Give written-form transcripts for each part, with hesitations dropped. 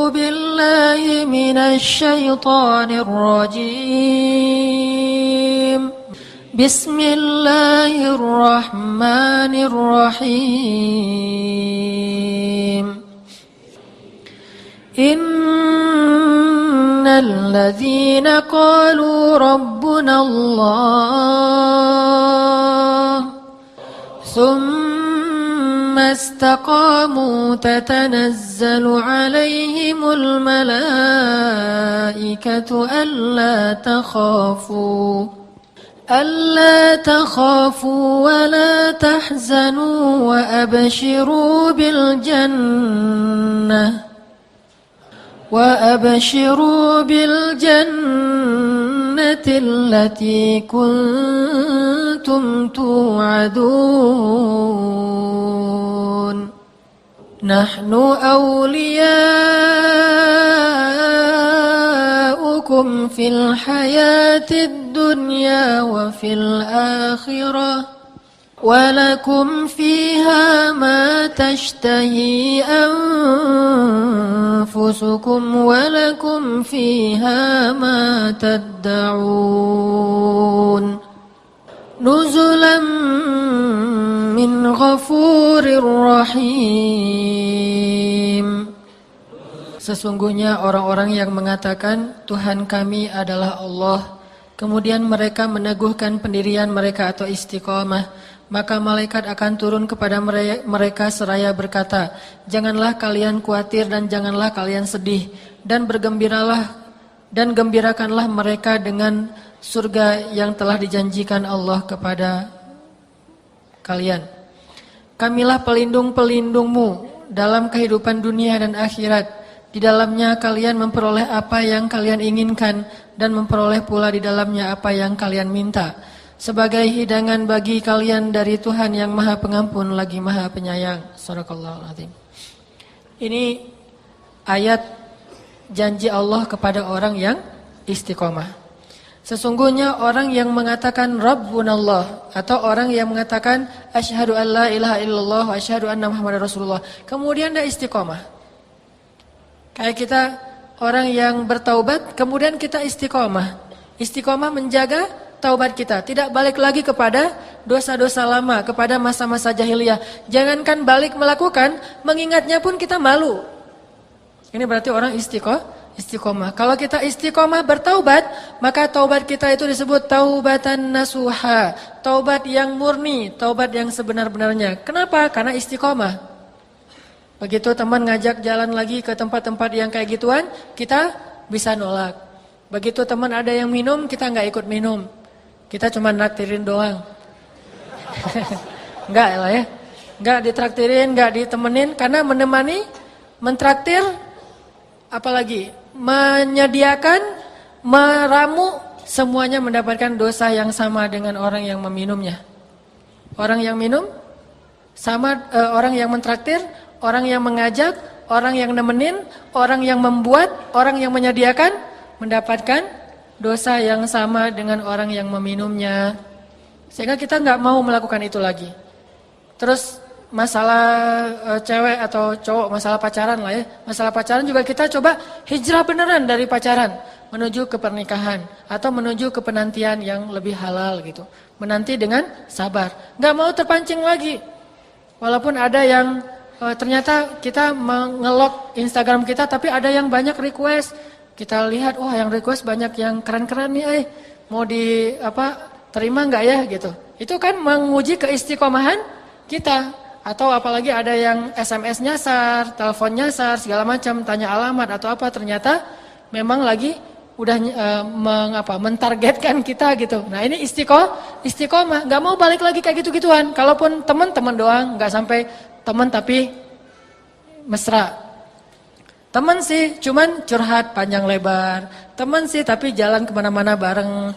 بالله من الشيطان الرجيم بسم الله الرحمن الرحيم إن الذين قالوا ربنا الله ثم استقاموا تتنزل عليهم الملائكة ألا تخافوا ولا تحزنوا وأبشروا بالجنة التي كنتم توعدون نحن أولياؤكم في الحياة الدنيا وفي الآخرة ولكم فيها ما تشتهي أنفسكم ولكم فيها ما تدعون نزلا من غفور رحيم. Sesungguhnya orang-orang yang mengatakan Tuhan kami adalah Allah, kemudian mereka meneguhkan pendirian mereka atau istiqamah, maka malaikat akan turun kepada mereka seraya berkata, janganlah kalian khawatir dan janganlah kalian sedih, dan gembirakanlah mereka dengan surga yang telah dijanjikan Allah kepada kalian. Kamilah pelindung-pelindungmu dalam kehidupan dunia dan akhirat. Di dalamnya kalian memperoleh apa yang kalian inginkan dan memperoleh pula di dalamnya apa yang kalian minta. Sebagai hidangan bagi kalian dari Tuhan yang Maha Pengampun lagi Maha Penyayang. Shadaqallahul Azim. Ini ayat janji Allah kepada orang yang istiqomah. Sesungguhnya orang yang mengatakan Rabbunallah atau orang yang mengatakan asyhadu an la ilaha illallah wa asyhadu anna Muhammadar Rasulullah, kemudian dia istiqomah. Kayak kita orang yang bertaubat, kemudian kita istiqomah. Istiqomah menjaga taubat kita, tidak balik lagi kepada dosa-dosa lama, kepada masa-masa jahiliyah. Jangankan balik melakukan, mengingatnya pun kita malu. Ini berarti orang istiqomah. Kalau kita istiqomah bertaubat, maka taubat kita itu disebut taubatan nasuha, taubat yang murni, taubat yang sebenar-benarnya. Kenapa? Karena istiqomah. Begitu teman ngajak jalan lagi ke tempat-tempat yang kayak gituan, kita bisa nolak. Begitu teman ada yang minum, kita nggak ikut minum. Kita cuma naktirin doang. Enggak lah ya. Enggak ditraktirin, enggak ditemenin, karena menemani, mentraktir, apalagi menyediakan, meramu, semuanya mendapatkan dosa yang sama dengan orang yang meminumnya. Orang yang minum sama orang yang mentraktir, orang yang mengajak, orang yang nemenin, orang yang membuat, orang yang menyediakan mendapatkan dosa yang sama dengan orang yang meminumnya. Sehingga kita nggak mau melakukan itu lagi. Terus masalah cewek atau cowok, masalah pacaran lah ya. Masalah pacaran juga kita coba hijrah beneran dari pacaran menuju ke pernikahan atau menuju ke penantian yang lebih halal gitu. Menanti dengan sabar. Nggak mau terpancing lagi. Walaupun ada yang ternyata kita mengelok Instagram kita, tapi ada yang banyak request. Kita lihat, wah yang request banyak yang keren-keren nih, mau terima nggak ya gitu. Itu kan menguji keistiqomahan kita. Atau apalagi ada yang SMS nyasar, telepon nyasar, segala macam, tanya alamat atau apa, ternyata memang lagi udah mentargetkan kita gitu. Nah ini istiqomah, nggak mau balik lagi kayak gitu-gituan. Kalaupun teman-teman doang, nggak sampai teman tapi mesra. Teman sih cuman curhat panjang lebar. Teman sih tapi jalan kemana-mana bareng.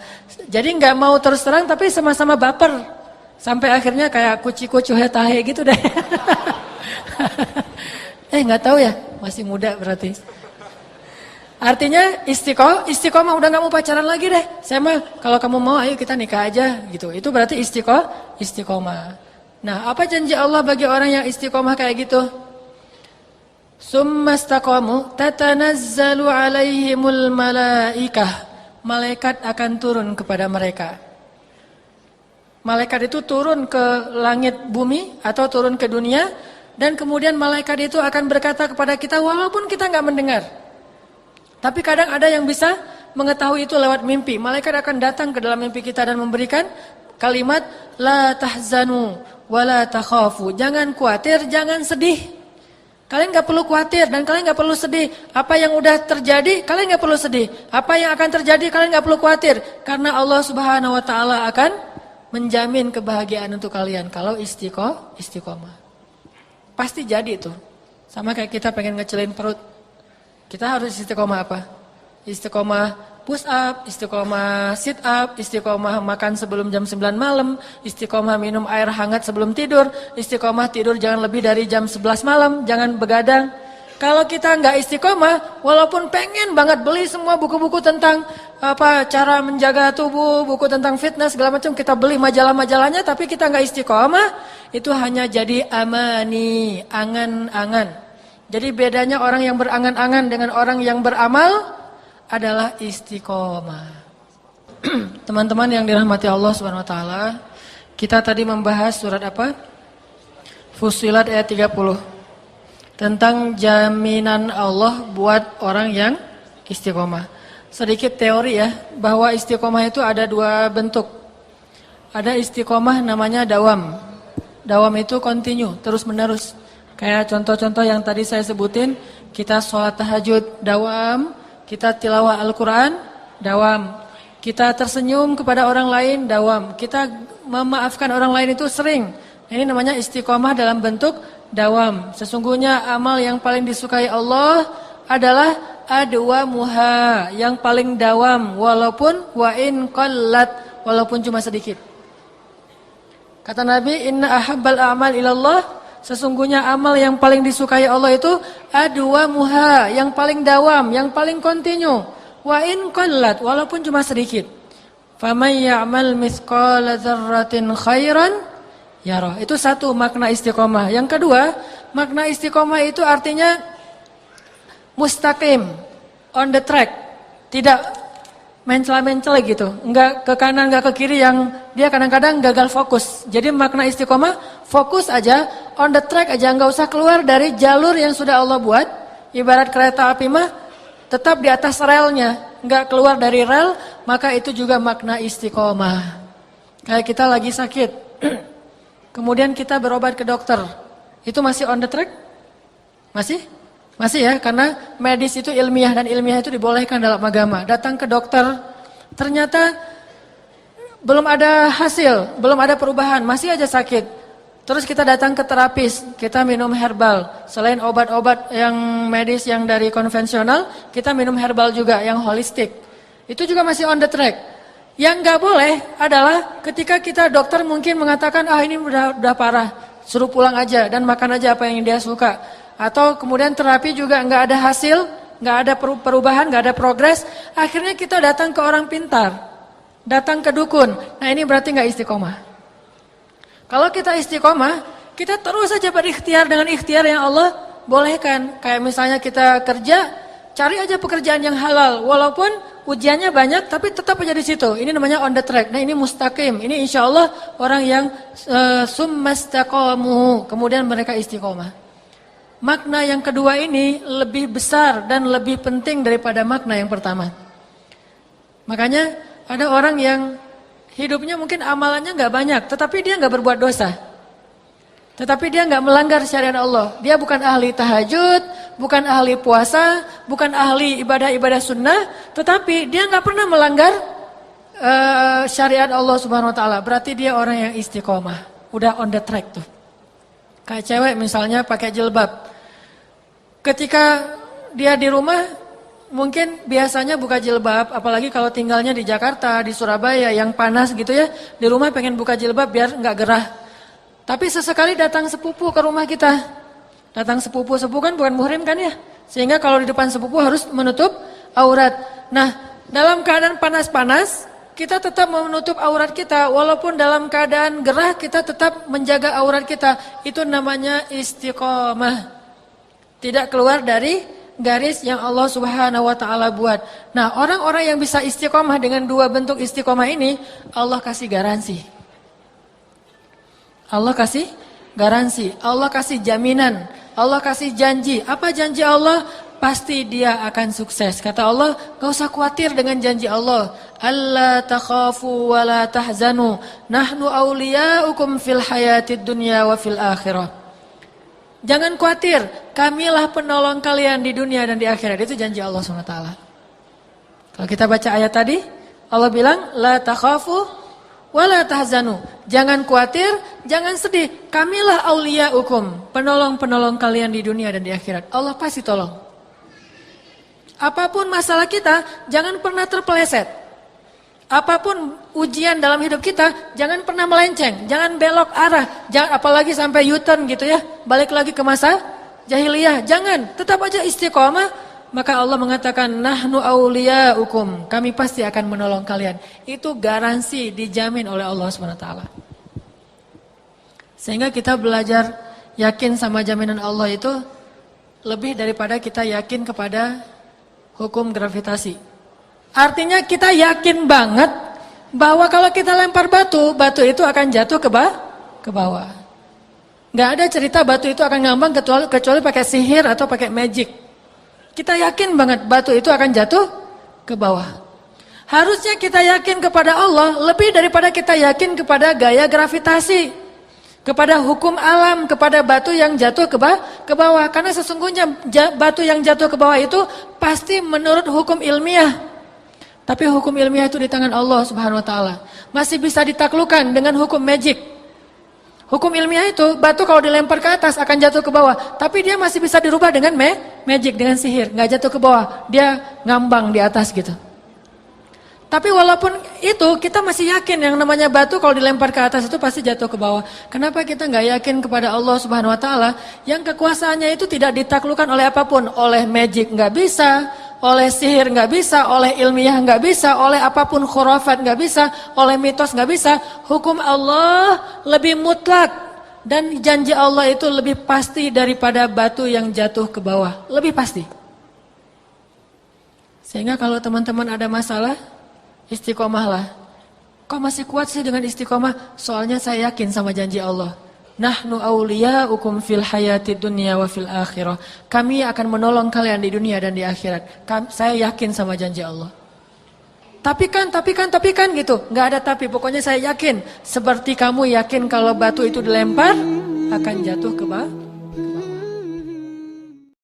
Jadi nggak mau terus terang tapi sama-sama baper. Sampai akhirnya kayak kuci-kuci hetahe gitu deh. Nggak tahu ya, masih muda berarti. Artinya istiqomah udah nggak mau pacaran lagi deh. Saya mah kalau kamu mau ayo kita nikah aja gitu. Itu berarti istiqomah. Nah, apa janji Allah bagi orang yang istiqomah kayak gitu? Summastaqamu tatanazzalu alaihimul malaikah. Malaikat akan turun kepada mereka. Malaikat itu turun ke langit bumi atau turun ke dunia, dan kemudian malaikat itu akan berkata kepada kita walaupun kita nggak mendengar. Tapi kadang ada yang bisa mengetahui itu lewat mimpi. Malaikat akan datang ke dalam mimpi kita dan memberikan kalimat la tahzanu wa la takhafu. Jangan khawatir, jangan sedih. Kalian nggak perlu khawatir dan kalian nggak perlu sedih. Apa yang udah terjadi, kalian nggak perlu sedih. Apa yang akan terjadi, kalian nggak perlu khawatir. Karena Allah Subhanahu Wa Taala akan menjamin kebahagiaan untuk kalian kalau istiqomah. Pasti jadi itu. Sama kayak kita pengen ngecelin perut. Kita harus istiqomah apa? Istiqomah push up, istiqomah sit up, istiqomah makan sebelum jam 9 malam, istiqomah minum air hangat sebelum tidur, istiqomah tidur jangan lebih dari jam 11 malam, jangan begadang. Kalau kita nggak istiqomah, walaupun pengen banget beli semua buku-buku tentang cara menjaga tubuh, buku tentang fitness segala macam, kita beli majalah-majalahnya, tapi kita nggak istiqomah, itu hanya jadi amani, angan-angan. Jadi bedanya orang yang berangan-angan dengan orang yang beramal adalah istiqomah. Teman-teman yang dirahmati Allah Subhanahu Wa Taala, kita tadi membahas surat apa? Fussilat ayat 30. Tentang jaminan Allah buat orang yang istiqomah. Sedikit teori ya, bahwa istiqomah itu ada dua bentuk. Ada istiqomah namanya dawam. Dawam itu continue, terus menerus. Kayak contoh-contoh yang tadi saya sebutin, kita sholat tahajud, dawam. Kita tilawah Al-Quran, dawam. Kita tersenyum kepada orang lain, dawam. Kita memaafkan orang lain itu sering. Ini namanya istiqomah dalam bentuk dawam. Sesungguhnya amal yang paling disukai Allah adalah adwamuha, yang paling dawam, walaupun wa in qallat, walaupun cuma sedikit. Kata Nabi, inna ahabbal a'mal ilallah, sesungguhnya amal yang paling disukai Allah itu adwamuha, yang paling dawam, yang paling kontinu. Wa in qallat, walaupun cuma sedikit. Faman ya'mal mithqala dzarratin khairan yarah. Itu satu makna istiqomah. Yang kedua, makna istiqomah itu artinya mustaqim, on the track. Tidak mencela-mencela gitu. Enggak ke kanan, enggak ke kiri yang dia kadang-kadang gagal fokus. Jadi makna istiqomah, fokus aja, on the track aja, enggak usah keluar dari jalur yang sudah Allah buat. Ibarat kereta api mah tetap di atas relnya, enggak keluar dari rel, maka itu juga makna istiqomah. Kayak kita lagi sakit. Kemudian kita berobat ke dokter, itu masih on the track? Masih? Masih ya, karena medis itu ilmiah dan ilmiah itu dibolehkan dalam agama. Datang ke dokter, ternyata belum ada hasil, belum ada perubahan, masih aja sakit. Terus kita datang ke terapis, kita minum herbal. Selain obat-obat yang medis yang dari konvensional, kita minum herbal juga yang holistik. Itu juga masih on the track. Yang nggak boleh adalah ketika kita dokter mungkin mengatakan ini udah parah, suruh pulang aja dan makan aja apa yang dia suka. Atau kemudian terapi juga nggak ada hasil, nggak ada perubahan, nggak ada progres. Akhirnya kita datang ke orang pintar, datang ke dukun. Nah ini berarti nggak istiqomah. Kalau kita istiqomah, kita terus saja berikhtiar dengan ikhtiar yang Allah bolehkan. Kayak misalnya kita kerja, cari aja pekerjaan yang halal, walaupun ujiannya banyak, tapi tetap aja di situ. Ini namanya on the track. Nah ini mustaqim. Ini insya Allah orang yang summastaqamu, kemudian mereka istiqomah. Makna yang kedua ini lebih besar dan lebih penting daripada makna yang pertama. Makanya ada orang yang hidupnya mungkin amalannya nggak banyak, tetapi dia nggak berbuat dosa. Tetapi dia nggak melanggar syariat Allah. Dia bukan ahli tahajud, bukan ahli puasa, bukan ahli ibadah-ibadah sunnah, tetapi dia nggak pernah melanggar syariat Allah Subhanahu Wa Taala. Berarti dia orang yang istiqomah, udah on the track tuh. Kayak cewek misalnya pakai jilbab. Ketika dia di rumah, mungkin biasanya buka jilbab, apalagi kalau tinggalnya di Jakarta, di Surabaya yang panas gitu ya, di rumah pengen buka jilbab biar nggak gerah. Tapi sesekali datang sepupu ke rumah kita. Datang sepupu kan bukan muhrim kan ya? Sehingga kalau di depan sepupu harus menutup aurat. Nah, dalam keadaan panas-panas, kita tetap menutup aurat kita. Walaupun dalam keadaan gerah, kita tetap menjaga aurat kita. Itu namanya istiqomah. Tidak keluar dari garis yang Allah Subhanahu wa taala buat. Nah, orang-orang yang bisa istiqomah dengan dua bentuk istiqomah ini, Allah kasih garansi. Allah kasih garansi, Allah kasih jaminan, Allah kasih janji. Apa janji Allah? Pasti dia akan sukses. Kata Allah, gak usah khawatir dengan janji Allah. Alla takhafu wa la tahzanu, nahnu awliya'ukum fil hayatid dunya wa fil akhirah. Jangan khawatir, kamilah penolong kalian di dunia dan di akhirat. Itu janji Allah SWT. Kalau kita baca ayat tadi, Allah bilang, la takhafu wa la tahzanu. Jangan khawatir, jangan sedih. Kamilah awliya'ukum, penolong-penolong kalian di dunia dan di akhirat. Allah pasti tolong. Apapun masalah kita, jangan pernah terpeleset. Apapun ujian dalam hidup kita, jangan pernah melenceng, jangan belok arah, jangan apalagi sampai U-turn gitu ya, balik lagi ke masa jahiliyah. Jangan, tetap aja istiqomah. Maka Allah mengatakan, nahnu awliya'ukum, kami pasti akan menolong kalian. Itu garansi dijamin oleh Allah SWT. Sehingga kita belajar yakin sama jaminan Allah itu lebih daripada kita yakin kepada hukum gravitasi. Artinya kita yakin banget bahwa kalau kita lempar batu, batu itu akan jatuh ke bawah. Gak ada cerita batu itu akan ngambang kecuali pakai sihir atau pakai magic. Kita yakin banget batu itu akan jatuh ke bawah. Harusnya kita yakin kepada Allah lebih daripada kita yakin kepada gaya gravitasi, kepada hukum alam, kepada batu yang jatuh ke bawah. Karena sesungguhnya batu yang jatuh ke bawah itu pasti menurut hukum ilmiah. Tapi hukum ilmiah itu di tangan Allah Subhanahu wa taala. Masih bisa ditaklukkan dengan hukum magic. Hukum ilmiah itu batu kalau dilempar ke atas akan jatuh ke bawah, tapi dia masih bisa dirubah dengan magic, dengan sihir, nggak jatuh ke bawah, dia ngambang di atas gitu. Tapi walaupun itu kita masih yakin yang namanya batu kalau dilempar ke atas itu pasti jatuh ke bawah. Kenapa kita nggak yakin kepada Allah Subhanahu wa taala yang kekuasaannya itu tidak ditaklukkan oleh apapun, oleh magic nggak bisa, oleh sihir nggak bisa, oleh ilmiah nggak bisa, oleh apapun khurafat nggak bisa, oleh mitos nggak bisa. Hukum Allah lebih mutlak dan janji Allah itu lebih pasti daripada batu yang jatuh ke bawah, lebih pasti. Sehingga kalau teman-teman ada masalah, istiqomahlah. Kok masih kuat sih dengan istiqomah? Soalnya saya yakin sama janji Allah. Nahnu awliya'ukum fil hayatid dunya wa fil akhirah. Kami akan menolong kalian di dunia dan di akhirat. Saya yakin sama janji Allah. Tapi kan gitu. Nggak ada tapi, pokoknya saya yakin. Seperti kamu yakin kalau batu itu dilempar akan jatuh ke bawah.